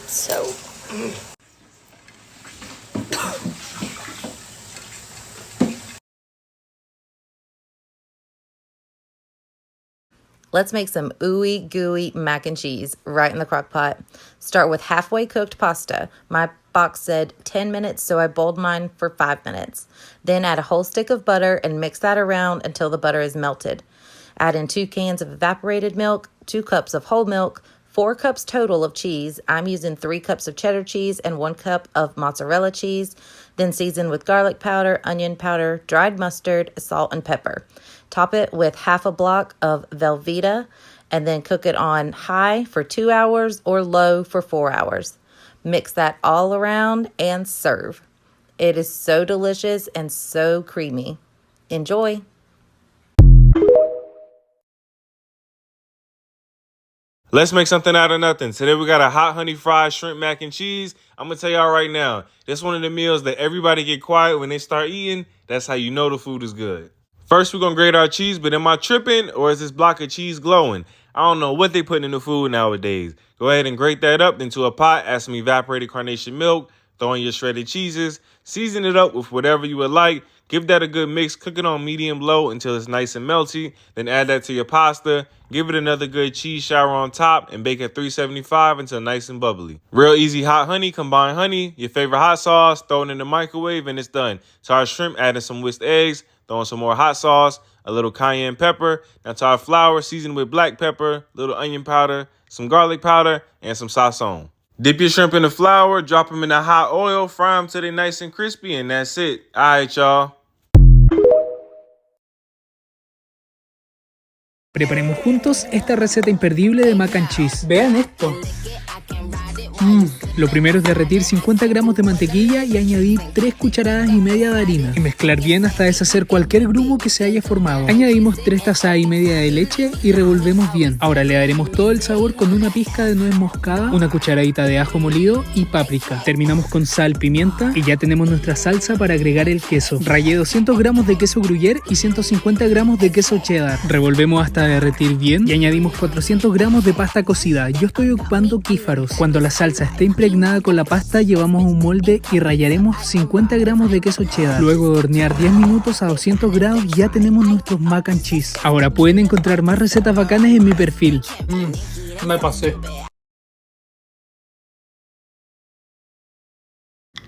So let's make some ooey gooey mac and cheese right in the crock pot. Start with halfway cooked pasta. My box said 10 minutes, so I boiled mine for 5 minutes. Then add a whole stick of butter and mix that around until the butter is melted. Add in 2 cans of evaporated milk, 2 cups of whole milk, 4 cups total of cheese. I'm using 3 cups of cheddar cheese and 1 cup of mozzarella cheese. Then season with garlic powder, onion powder, dried mustard, salt, and pepper. Top it with half a block of Velveeta and then cook it on high for 2 hours or low for 4 hours. Mix that all around and serve. It is so delicious and so creamy. Enjoy. Let's make something out of nothing. Today we got a hot honey fried shrimp mac and cheese. I'm going to tell y'all right now, this one of the meals that everybody get quiet when they start eating. That's how you know the food is good. First, we're going to grate our cheese, but am I tripping or is this block of cheese glowing? I don't know what they put in the food nowadays. Go ahead and grate that up into a pot, add some evaporated carnation milk, throw in your shredded cheeses, season it up with whatever you would like. Give that a good mix, cook it on medium low until it's nice and melty. Then add that to your pasta. Give it another good cheese shower on top and bake at 375 until nice and bubbly. Real easy hot honey, combine honey, your favorite hot sauce, throw it in the microwave and it's done. To our shrimp, add in some whisked eggs, throw in some more hot sauce, a little cayenne pepper. Now to our flour, season with black pepper, little onion powder, some garlic powder, and some sazon. Dip your shrimp in the flour, drop them in the hot oil, fry them till they're nice and crispy, and that's it. All right, y'all. Preparemos juntos esta receta imperdible de mac and cheese. Vean esto. Lo primero es derretir 50 gramos de mantequilla y añadir 3 cucharadas y media de harina y mezclar bien hasta deshacer cualquier grumo que se haya formado. Añadimos 3 tazas y media de leche y revolvemos bien. Ahora le daremos todo el sabor con una pizca de nuez moscada, una cucharadita de ajo molido y páprica. Terminamos con sal, pimienta y ya tenemos nuestra salsa para agregar el queso. Rallé 200 gramos de queso gruyère y 150 gramos de queso cheddar. Revolvemos hasta derretir bien y añadimos 400 gramos de pasta cocida. Yo estoy ocupando kífaros. Cuando la salsa esté impregnada con la pasta, llevamos a un molde y rallaremos 50 gramos de queso cheddar. Luego de hornear 10 minutos a 200 grados ya tenemos nuestros mac and cheese. Ahora pueden encontrar más recetas bacanas en mi perfil. Me pasé.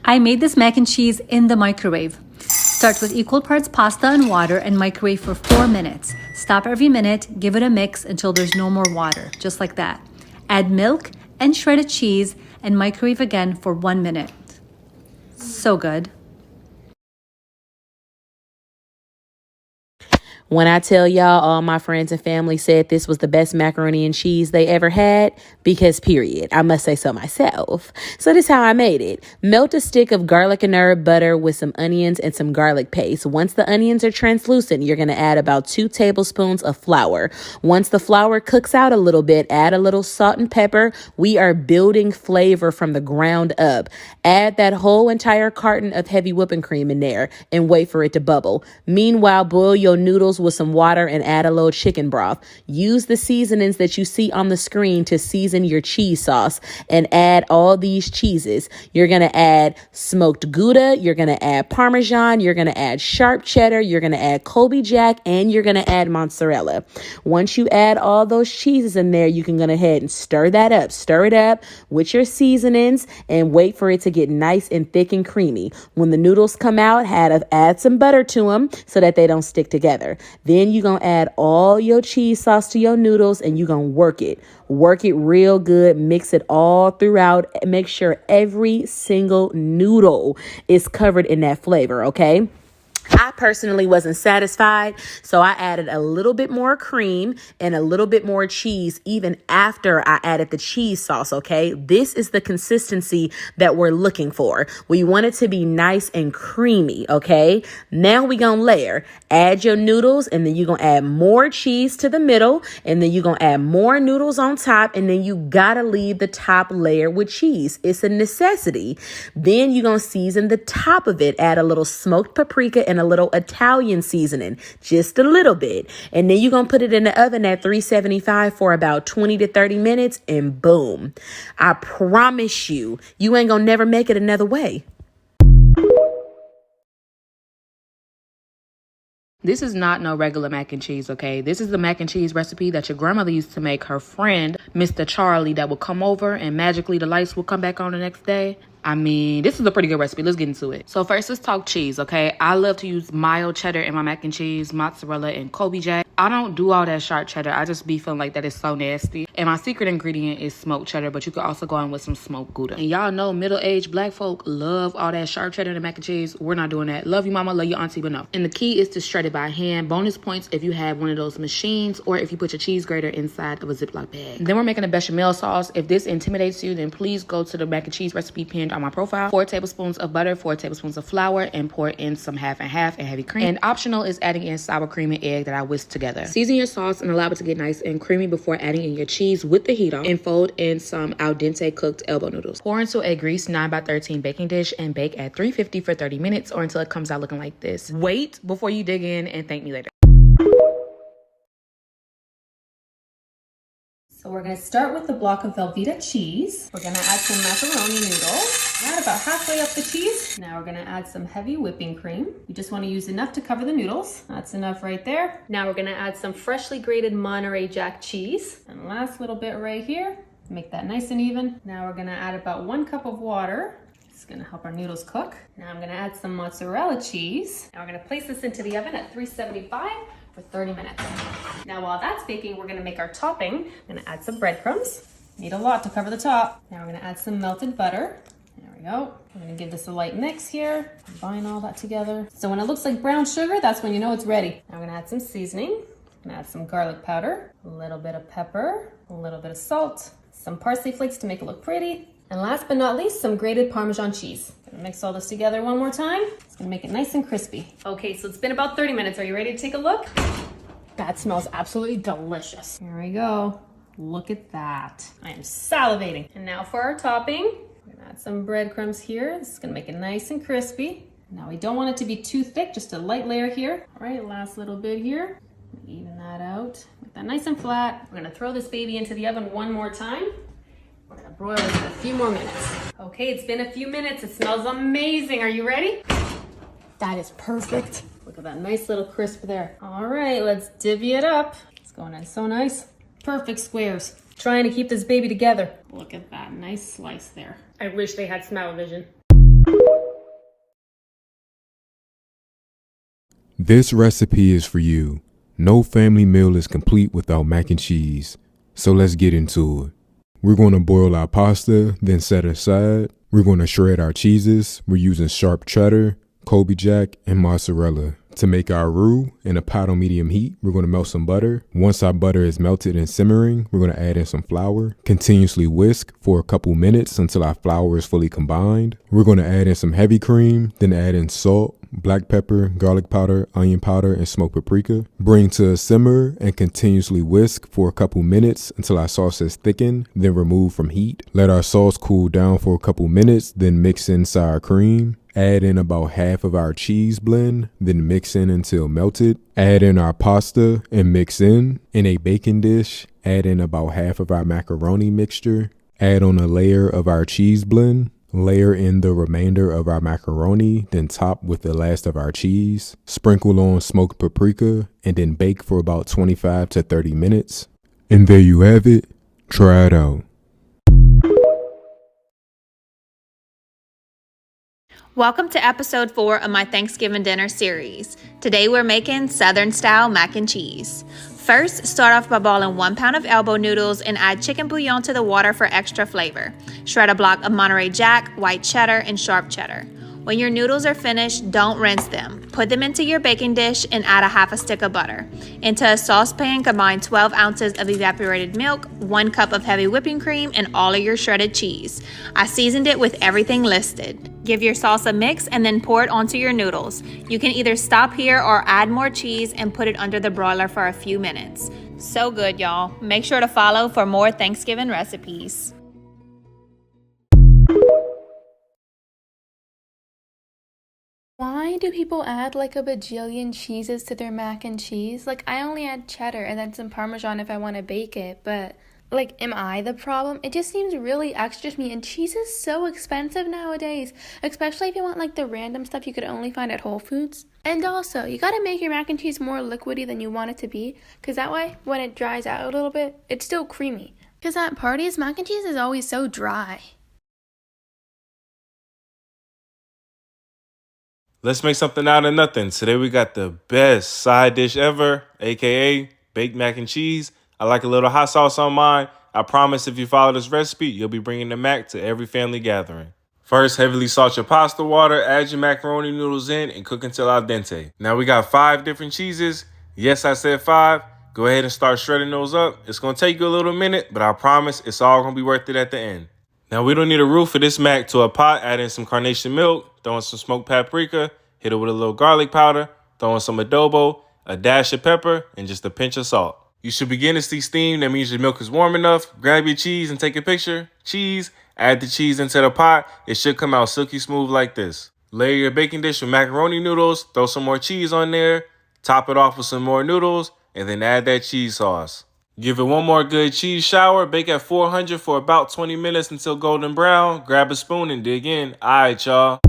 I made this mac and cheese in the microwave. Start with equal parts pasta and water and microwave for 4 minutes. Stop every minute, give it a mix until there's no more water, just like that. Add milk and shredded cheese and microwave again for 1 minute. So good. When I tell y'all all my friends and family said this was the best macaroni and cheese they ever had, because period, I must say so myself. So this is how I made it. Melt a stick of garlic and herb butter with some onions and some garlic paste. Once the onions are translucent, you're going to add about 2 tablespoons of flour. Once the flour cooks out a little bit, add a little salt and pepper. We are building flavor from the ground up. Add that whole entire carton of heavy whipping cream in there and wait for it to bubble. Meanwhile, boil your noodles with some water and add a little chicken broth. Use the seasonings that you see on the screen to season your cheese sauce and add all these cheeses. You're going to add smoked Gouda, you're going to add Parmesan, you're going to add sharp cheddar, you're going to add Colby Jack, and you're going to add mozzarella. Once you add all those cheeses in there, you can go ahead and stir that up. Stir it up with your seasonings and wait for it to get nice and thick and creamy. When the noodles come out, add some butter to them so that they don't stick together. Then you're going to add all your cheese sauce to your noodles and you're going to work it. Work it real good. Mix it all throughout. Make sure every single noodle is covered in that flavor, okay? I personally wasn't satisfied, so I added a little bit more cream and a little bit more cheese even after I added the cheese sauce, okay? This is the consistency that we're looking for. We want it to be nice and creamy, okay? Now we're going to layer. Add your noodles, and then you're going to add more cheese to the middle, and then you're going to add more noodles on top, and then you got to leave the top layer with cheese. It's a necessity. Then you're going to season the top of it. Add a little smoked paprika and and a little Italian seasoning, just a little bit. And then you're going to put it in the oven at 375 for about 20 to 30 minutes and boom. I promise you, you ain't going to never make it another way. This is not no regular mac and cheese, okay? This is the mac and cheese recipe that your grandmother used to make her friend, Mr. Charlie, that would come over and magically the lights would come back on the next day. I mean, this is a pretty good recipe. Let's get into it. So first, let's talk cheese, okay? I love to use mild cheddar in my mac and cheese, mozzarella, and Kobe Jack. I don't do all that sharp cheddar. I just be feeling like that is so nasty. And my secret ingredient is smoked cheddar, but you could also go on with some smoked Gouda. And y'all know middle-aged black folk love all that sharp cheddar in the mac and cheese. We're not doing that. Love you, mama. Love your auntie, but no. And the key is to shred it by hand. Bonus points if you have one of those machines or if you put your cheese grater inside of a Ziploc bag. Then we're making a bechamel sauce. If this intimidates you, then please go to the mac and cheese recipe pinned on my profile. 4 tablespoons of butter, 4 tablespoons of flour, and pour in some half and half and heavy cream. And optional is adding in sour cream and egg that I whisked together. Season your sauce and allow it to get nice and creamy before adding in your cheese with the heat on, and fold in some al dente cooked elbow noodles. Pour into a greased 9x13 baking dish and bake at 350 for 30 minutes or until it comes out looking like this. Wait before you dig in and thank me later. So we're going to start with the block of Velveeta cheese. We're going to add some macaroni noodles. Add about halfway up the cheese. Now we're going to add some heavy whipping cream. You just want to use enough to cover the noodles. That's enough right there. Now we're going to add some freshly grated Monterey Jack cheese. And last little bit right here. Make that nice and even. Now we're going to add about 1 cup of water. It's going to help our noodles cook. Now I'm going to add some mozzarella cheese. Now we're going to place this into the oven at 375 for 30 minutes. Now while that's baking, we're gonna make our topping. I'm gonna add some breadcrumbs. Need a lot to cover the top. Now we're gonna add some melted butter. There we go. We're gonna give this a light mix here. Combine all that together. So when it looks like brown sugar, that's when you know it's ready. Now we're gonna add some seasoning. I'm gonna add some garlic powder, a little bit of pepper, a little bit of salt, some parsley flakes to make it look pretty. And last but not least, some grated Parmesan cheese. Gonna mix all this together one more time. It's gonna make it nice and crispy. Okay, so it's been about 30 minutes. Are you ready to take a look? That smells absolutely delicious. Here we go. Look at that. I am salivating. And now for our topping. We're gonna add some breadcrumbs here. This is gonna make it nice and crispy. Now we don't want it to be too thick, just a light layer here. All right, last little bit here. Even that out. Make that nice and flat. We're gonna throw this baby into the oven one more time. We're gonna broil it for a few more minutes. Okay, it's been a few minutes. It smells amazing. Are you ready? That is perfect. Look at that nice little crisp there. All right, let's divvy it up. It's going in so nice. Perfect squares. Trying to keep this baby together. Look at that nice slice there. I wish they had smell-o-vision. This recipe is for you. No family meal is complete without mac and cheese. So let's get into it. We're going to boil our pasta, then set it aside. We're going to shred our cheeses. We're using sharp cheddar, Kobe Jack, and mozzarella. To make our roux in a pot on medium heat, we're going to melt some butter. Once our butter is melted and simmering, we're going to add in some flour. Continuously whisk for a couple minutes until our flour is fully combined. We're going to add in some heavy cream, then add in salt, black pepper, garlic powder, onion powder, and smoked paprika. Bring to a simmer and continuously whisk for a couple minutes until our sauce is thickened, then remove from heat. Let our sauce cool down for a couple minutes, then mix in sour cream. Add in about half of our cheese blend, then mix in until melted. Add in our pasta and mix in. In a baking dish, add in about half of our macaroni mixture. Add on a layer of our cheese blend. Layer in the remainder of our macaroni, then top with the last of our cheese. Sprinkle on smoked paprika and then bake for about 25 to 30 minutes. And there you have it. Try it out. Welcome to episode 4 of my Thanksgiving dinner series. Today we're making Southern style mac and cheese. First, start off by boiling 1 pound of elbow noodles and add chicken bouillon to the water for extra flavor. Shred a block of Monterey Jack, white cheddar, and sharp cheddar. When your noodles are finished, don't rinse them. Put them into your baking dish and add a half a stick of butter. Into a saucepan, combine 12 ounces of evaporated milk, 1 cup of heavy whipping cream, and all of your shredded cheese. I seasoned it with everything listed. Give your sauce a mix and then pour it onto your noodles. You can either stop here or add more cheese and put it under the broiler for a few minutes. So good, y'all. Make sure to follow for more Thanksgiving recipes. Why do people add like a bajillion cheeses to their mac and cheese? Like, I only add cheddar and then some Parmesan if I want to bake it, but like, am I the problem? It just seems really extra to me, and cheese is so expensive nowadays, especially if you want like the random stuff you could only find at Whole Foods. And also, you gotta make your mac and cheese more liquidy than you want it to be, because that way, when it dries out a little bit, it's still creamy. Because at parties, mac and cheese is always so dry. Let's make something out of nothing. Today we got the best side dish ever, aka baked mac and cheese. I like a little hot sauce on mine. I promise if you follow this recipe, you'll be bringing the mac to every family gathering. First, heavily salt your pasta water, add your macaroni noodles in, and cook until al dente. Now we got 5 different cheeses. Yes, I said 5. Go ahead and start shredding those up. It's going to take you a little minute, but I promise it's all going to be worth it at the end. Now we don't need a roux for this mac. To a pot, add in some carnation milk, throw in some smoked paprika, hit it with a little garlic powder, throw in some adobo, a dash of pepper, and just a pinch of salt. You should begin to see steam. That means your milk is warm enough. Grab your cheese and take a picture. Cheese, add the cheese into the pot. It should come out silky smooth like this. Layer your baking dish with macaroni noodles, throw some more cheese on there, top it off with some more noodles, and then add that cheese sauce. Give it one more good cheese shower. Bake at 400 for about 20 minutes until golden brown. Grab a spoon and dig in. All right, y'all.